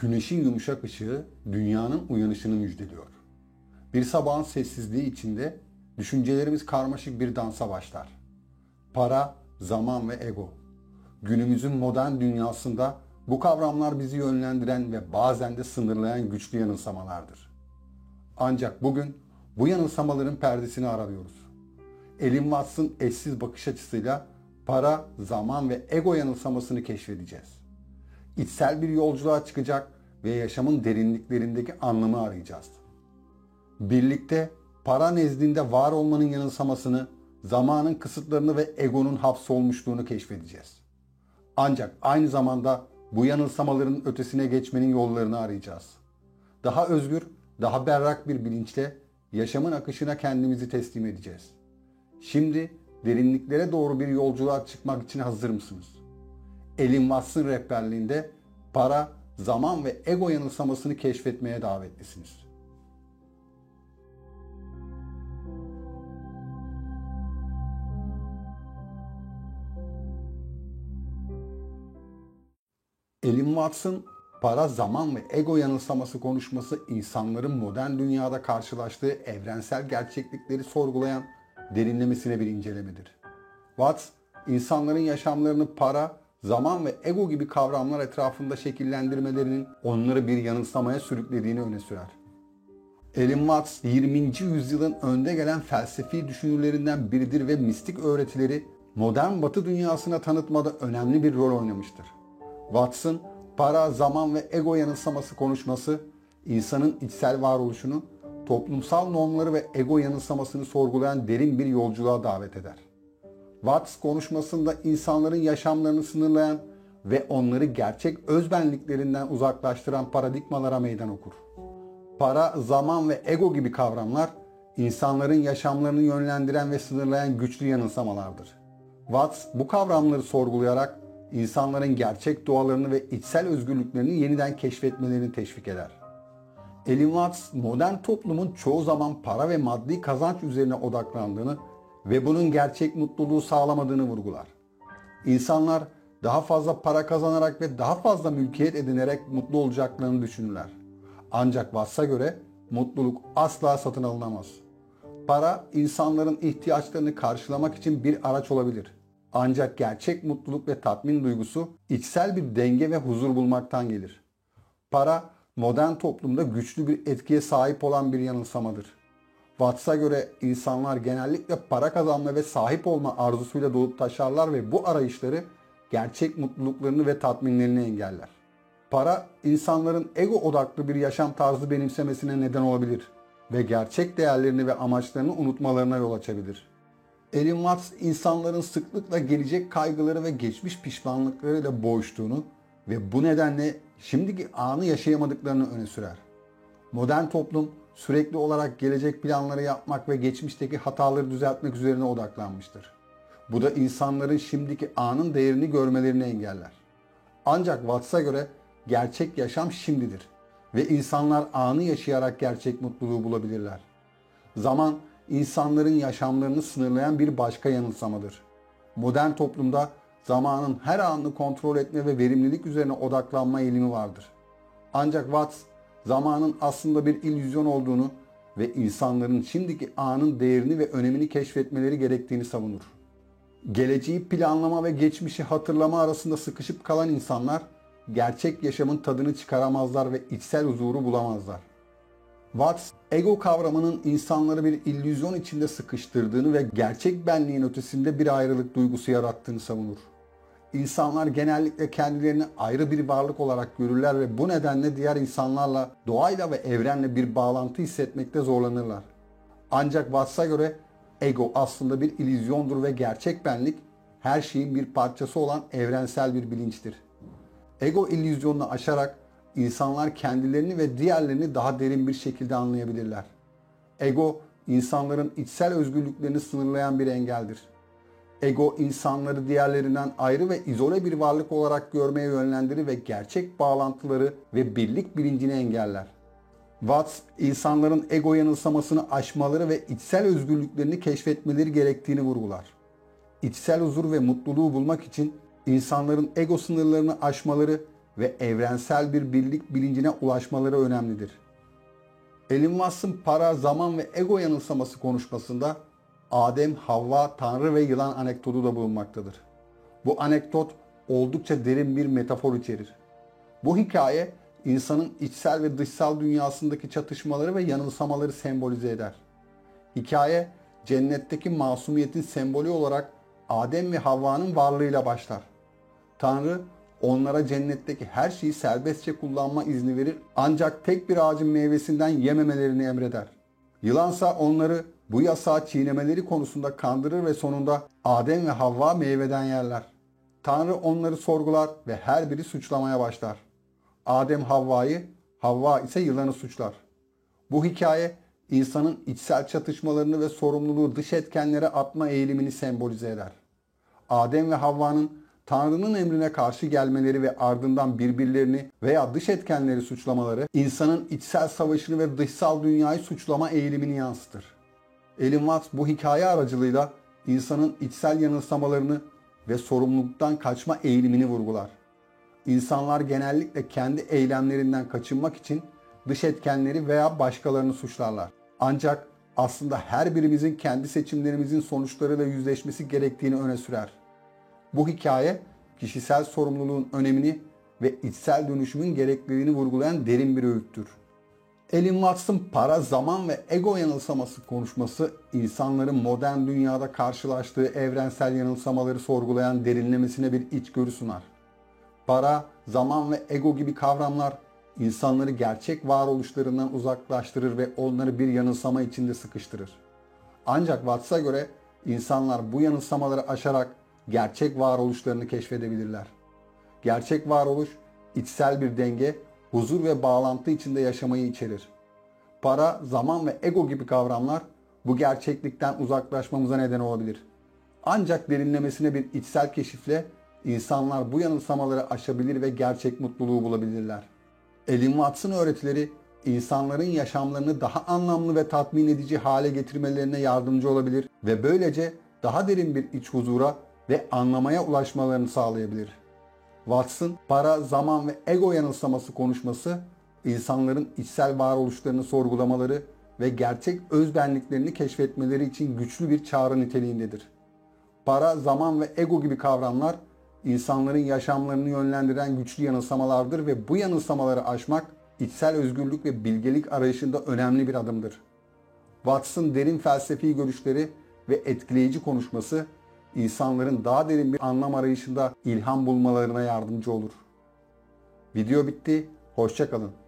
Güneşin yumuşak ışığı dünyanın uyanışını müjdeliyor. Bir sabahın sessizliği içinde düşüncelerimiz karmaşık bir dansa başlar. Para, zaman ve ego. Günümüzün modern dünyasında bu kavramlar bizi yönlendiren ve bazen de sınırlayan güçlü yanılsamalardır. Ancak bugün bu yanılsamaların perdesini aralıyoruz. Alan Watts'ın eşsiz bakış açısıyla para, zaman ve ego yanılsamasını keşfedeceğiz. İçsel bir yolculuğa çıkacak ve yaşamın derinliklerindeki anlamı arayacağız. Birlikte para nezdinde var olmanın yanılsamasını, zamanın kısıtlarını ve egonun hapsolmuşluğunu keşfedeceğiz. Ancak aynı zamanda bu yanılsamaların ötesine geçmenin yollarını arayacağız. Daha özgür, daha berrak bir bilinçle yaşamın akışına kendimizi teslim edeceğiz. Şimdi derinliklere doğru bir yolculuğa çıkmak için hazır mısınız? Alan Watts'ın rehberliğinde para, zaman ve ego yanılsamasını keşfetmeye davetlisiniz. Alan Watts'ın para, zaman ve ego yanılsaması konuşması insanların modern dünyada karşılaştığı evrensel gerçeklikleri sorgulayan derinlemesine bir incelemedir. Watts, insanların yaşamlarını para, zaman ve ego gibi kavramlar etrafında şekillendirmelerinin onları bir yanılsamaya sürüklediğini öne sürer. Alan Watts, 20. yüzyılın önde gelen felsefi düşünürlerinden biridir ve mistik öğretileri modern Batı dünyasına tanıtmada önemli bir rol oynamıştır. Watts'ın para, zaman ve ego yanılsaması konuşması, insanın içsel varoluşunu, toplumsal normları ve ego yanılsamasını sorgulayan derin bir yolculuğa davet eder. Watts konuşmasında insanların yaşamlarını sınırlayan ve onları gerçek özbenliklerinden uzaklaştıran paradigmalara meydan okur. Para, zaman ve ego gibi kavramlar, insanların yaşamlarını yönlendiren ve sınırlayan güçlü yanılsamalardır. Watts bu kavramları sorgulayarak insanların gerçek doğalarını ve içsel özgürlüklerini yeniden keşfetmelerini teşvik eder. Alan Watts, modern toplumun çoğu zaman para ve maddi kazanç üzerine odaklandığını ve bunun gerçek mutluluğu sağlamadığını vurgular. İnsanlar daha fazla para kazanarak ve daha fazla mülkiyet edinerek mutlu olacaklarını düşünürler. Ancak Watts'a göre mutluluk asla satın alınamaz. Para, insanların ihtiyaçlarını karşılamak için bir araç olabilir. Ancak gerçek mutluluk ve tatmin duygusu içsel bir denge ve huzur bulmaktan gelir. Para, modern toplumda güçlü bir etkiye sahip olan bir yanılsamadır. Watts'a göre insanlar genellikle para kazanma ve sahip olma arzusuyla dolup taşarlar ve bu arayışları gerçek mutluluklarını ve tatminlerini engeller. Para, insanların ego odaklı bir yaşam tarzı benimsemesine neden olabilir ve gerçek değerlerini ve amaçlarını unutmalarına yol açabilir. Alan Watts, insanların sıklıkla gelecek kaygıları ve geçmiş pişmanlıklarıyla boğuştuğunu ve bu nedenle şimdiki anı yaşayamadıklarını öne sürer. Modern toplum sürekli olarak gelecek planları yapmak ve geçmişteki hataları düzeltmek üzerine odaklanmıştır. Bu da insanların şimdiki anın değerini görmelerini engeller. Ancak Watts'a göre gerçek yaşam şimdidir ve insanlar anı yaşayarak gerçek mutluluğu bulabilirler. Zaman, insanların yaşamlarını sınırlayan bir başka yanılsamadır. Modern toplumda zamanın her anını kontrol etme ve verimlilik üzerine odaklanma eğilimi vardır. Ancak Watts, zamanın aslında bir illüzyon olduğunu ve insanların şimdiki anın değerini ve önemini keşfetmeleri gerektiğini savunur. Geleceği planlama ve geçmişi hatırlama arasında sıkışıp kalan insanlar, gerçek yaşamın tadını çıkaramazlar ve içsel huzuru bulamazlar. Watts, ego kavramının insanları bir illüzyon içinde sıkıştırdığını ve gerçek benliğin ötesinde bir ayrılık duygusu yarattığını savunur. İnsanlar genellikle kendilerini ayrı bir varlık olarak görürler ve bu nedenle diğer insanlarla, doğayla ve evrenle bir bağlantı hissetmekte zorlanırlar. Ancak Watts'a göre ego aslında bir illüzyondur ve gerçek benlik her şeyin bir parçası olan evrensel bir bilinçtir. Ego illüzyonunu aşarak insanlar kendilerini ve diğerlerini daha derin bir şekilde anlayabilirler. Ego, insanların içsel özgürlüklerini sınırlayan bir engeldir. Ego, insanları diğerlerinden ayrı ve izole bir varlık olarak görmeye yönlendirir ve gerçek bağlantıları ve birlik bilincini engeller. Watts, insanların ego yanılsamasını aşmaları ve içsel özgürlüklerini keşfetmeleri gerektiğini vurgular. İçsel huzur ve mutluluğu bulmak için insanların ego sınırlarını aşmaları ve evrensel bir birlik bilincine ulaşmaları önemlidir. Elon Musk'ın para, zaman ve ego yanılsaması konuşmasında Adem, Havva, Tanrı ve yılan anekdotu da bulunmaktadır. Bu anekdot oldukça derin bir metafor içerir. Bu hikaye insanın içsel ve dışsal dünyasındaki çatışmaları ve yanılsamaları sembolize eder. Hikaye cennetteki masumiyetin sembolü olarak Adem ve Havva'nın varlığıyla başlar. Tanrı onlara cennetteki her şeyi serbestçe kullanma izni verir ancak tek bir ağacın meyvesinden yememelerini emreder. Yılansa onları bu yasağı çiğnemeleri konusunda kandırır ve sonunda Adem ve Havva meyveden yerler. Tanrı onları sorgular ve her biri suçlamaya başlar. Adem Havva'yı, Havva ise yılanı suçlar. Bu hikaye insanın içsel çatışmalarını ve sorumluluğu dış etkenlere atma eğilimini sembolize eder. Adem ve Havva'nın Tanrı'nın emrine karşı gelmeleri ve ardından birbirlerini veya dış etkenleri suçlamaları insanın içsel savaşını ve dışsal dünyayı suçlama eğilimini yansıtır. Elon Musk bu hikaye aracılığıyla insanın içsel yanılsamalarını ve sorumluluktan kaçma eğilimini vurgular. İnsanlar genellikle kendi eylemlerinden kaçınmak için dış etkenleri veya başkalarını suçlarlar. Ancak aslında her birimizin kendi seçimlerimizin sonuçlarıyla yüzleşmesi gerektiğini öne sürer. Bu hikaye kişisel sorumluluğun önemini ve içsel dönüşümün gerekliliğini vurgulayan derin bir öğüttür. Elon Musk'ın para, zaman ve ego yanılsaması konuşması insanların modern dünyada karşılaştığı evrensel yanılsamaları sorgulayan derinlemesine bir içgörü sunar. Para, zaman ve ego gibi kavramlar insanları gerçek varoluşlarından uzaklaştırır ve onları bir yanılsama içinde sıkıştırır. Ancak Watts'a göre insanlar bu yanılsamaları aşarak gerçek varoluşlarını keşfedebilirler. Gerçek varoluş, içsel bir denge, huzur ve bağlantı içinde yaşamayı içerir. Para, zaman ve ego gibi kavramlar bu gerçeklikten uzaklaşmamıza neden olabilir. Ancak derinlemesine bir içsel keşifle insanlar bu yanılsamaları aşabilir ve gerçek mutluluğu bulabilirler. Elon Musk'ın öğretileri insanların yaşamlarını daha anlamlı ve tatmin edici hale getirmelerine yardımcı olabilir ve böylece daha derin bir iç huzura ve anlamaya ulaşmalarını sağlayabilir. Watts'ın para, zaman ve ego yanılsaması konuşması, insanların içsel varoluşlarını sorgulamaları ve gerçek özbenliklerini keşfetmeleri için güçlü bir çağrı niteliğindedir. Para, zaman ve ego gibi kavramlar, insanların yaşamlarını yönlendiren güçlü yanılsamalardır ve bu yanılsamaları aşmak, içsel özgürlük ve bilgelik arayışında önemli bir adımdır. Watts'ın derin felsefi görüşleri ve etkileyici konuşması, insanların daha derin bir anlam arayışında ilham bulmalarına yardımcı olur. Video bitti. Hoşça kalın.